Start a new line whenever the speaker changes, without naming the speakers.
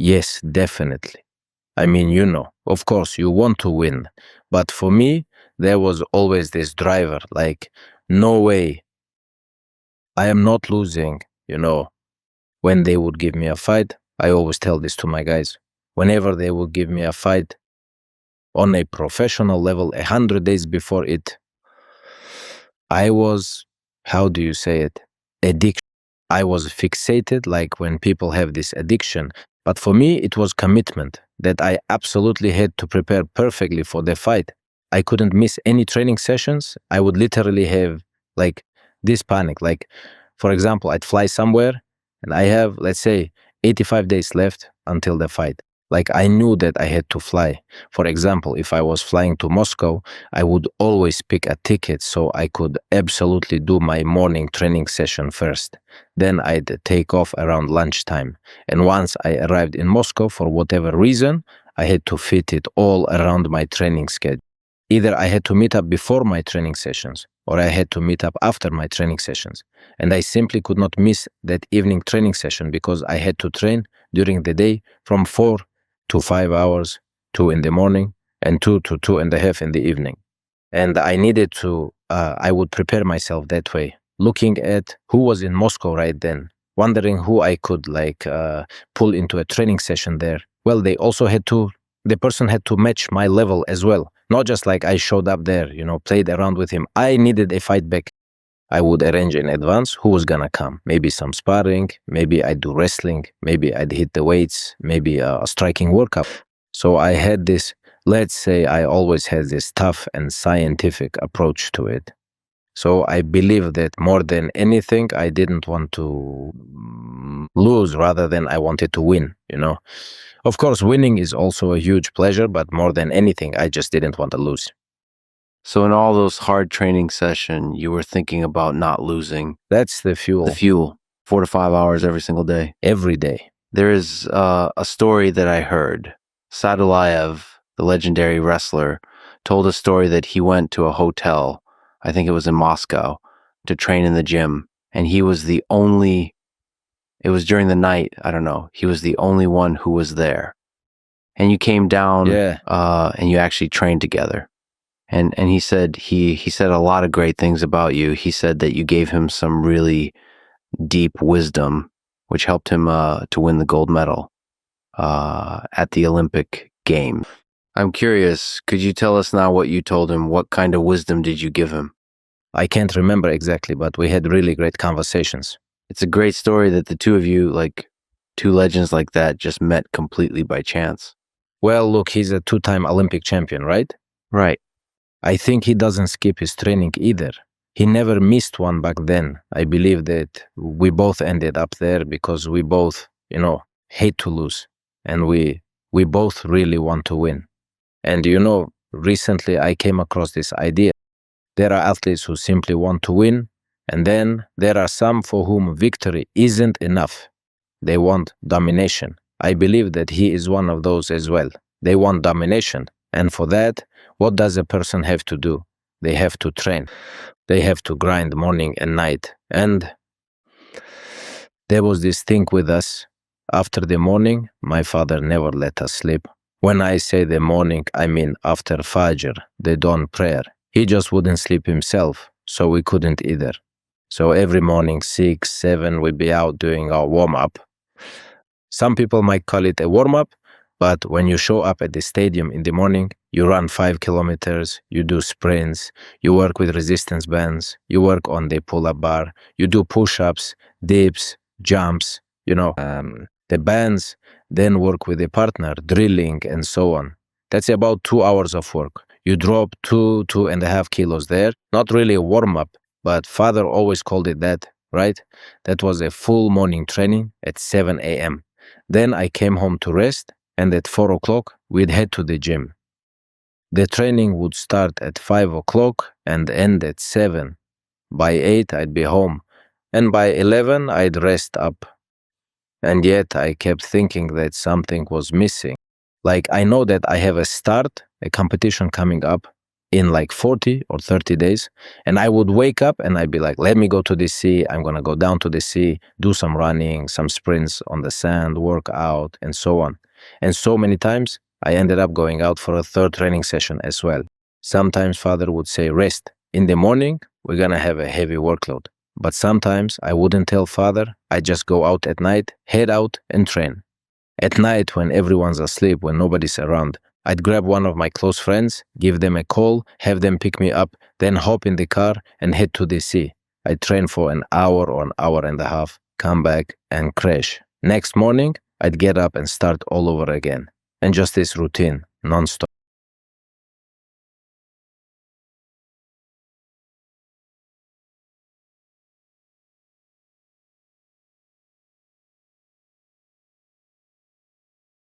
Yes, definitely. I mean, of course, you want to win. But for me, there was always this driver like, no way, I am not losing. You know, when they would give me a fight, I always tell this to my guys. Whenever they would give me a fight on a professional level, 100 days before it, I was, how do you say it? Addiction. I was fixated, like when people have this addiction. But for me, it was commitment that I absolutely had to prepare perfectly for the fight. I couldn't miss any training sessions. I would literally have like this panic. Like, for example, I'd fly somewhere and I have, let's say, 85 days left until the fight. Like, I knew that I had to fly. For example, if I was flying to Moscow, I would always pick a ticket so I could absolutely do my morning training session first. Then I'd take off around lunchtime. And once I arrived in Moscow, for whatever reason, I had to fit it all around my training schedule. Either I had to meet up before my training sessions or I had to meet up after my training sessions. And I simply could not miss that evening training session because I had to train during the day from 4 to 5 hours, 2 in the morning, and 2 to 2.5 in the evening. And I needed to, I would prepare myself that way, looking at who was in Moscow right then, wondering who I could pull into a training session there. Well, the person had to match my level as well. Not just like I showed up there, played around with him. I needed a fight back. I would arrange in advance who was gonna come. Maybe some sparring, maybe I'd do wrestling, maybe I'd hit the weights, maybe a striking workout. So I had this, let's say I always had this tough and scientific approach to it. So I believe that more than anything, I didn't want to lose rather than I wanted to win. Of course, winning is also a huge pleasure, but more than anything, I just didn't want to lose.
So in all those hard training sessions, you were thinking about not losing.
That's the fuel.
The fuel, 4 to 5 hours every single day.
Every day.
There is a story that I heard. Sadulayev, the legendary wrestler, told a story that he went to a hotel, I think it was in Moscow, to train in the gym. And he was the only, it was during the night, I don't know, he was the only one who was there. And you came down and you actually trained together. And he said he said a lot of great things about you. He said that you gave him some really deep wisdom, which helped him to win the gold medal at the Olympic Games. I'm curious, could you tell us now what you told him? What kind of wisdom did you give him?
I can't remember exactly, but we had really great conversations.
It's a great story that the two of you, like two legends like that, just met completely by chance.
Well, look, he's a 2-time Olympic champion, right?
Right.
I think he doesn't skip his training either. He never missed one back then. I believe that we both ended up there because we both, hate to lose. And we both really want to win. And recently I came across this idea. There are athletes who simply want to win, and then there are some for whom victory isn't enough. They want domination. I believe that he is one of those as well. They want domination. And for that, what does a person have to do? They have to train. They have to grind morning and night. And there was this thing with us. After the morning, my father never let us sleep. When I say the morning, I mean after Fajr, the dawn prayer. He just wouldn't sleep himself, so we couldn't either. So every morning, 6, 7, we'd be out doing our warm-up. Some people might call it a warm-up, but when you show up at the stadium in the morning, you run 5 kilometers, you do sprints, you work with resistance bands, you work on the pull-up bar, you do push-ups, dips, jumps, the bands, then work with a partner, drilling, and so on. That's about 2 hours of work. You drop 2.5 kilos there. Not really a warm-up, but father always called it that, right? That was a full morning training at 7 a.m. Then I came home to rest, and at 4 o'clock, we'd head to the gym. The training would start at 5 o'clock and end at 7. By 8, I'd be home, and by 11, I'd rest up. And yet, I kept thinking that something was missing. Like, I know that I have a competition coming up, in like 40 or 30 days. And I would wake up and I'd be like, let me go to the sea. I'm going to go down to the sea, do some running, some sprints on the sand, work out, and so on. And so many times I ended up going out for a third training session as well. Sometimes father would say, rest. In the morning, we're going to have a heavy workload. But sometimes I wouldn't tell father. I just go out at night, head out and train. At night, when everyone's asleep, when nobody's around, I'd grab one of my close friends, give them a call, have them pick me up, then hop in the car and head to the sea. I'd train for an hour or an hour and a half, come back and crash. Next morning, I'd get up and start all over again. And just this routine, non-stop.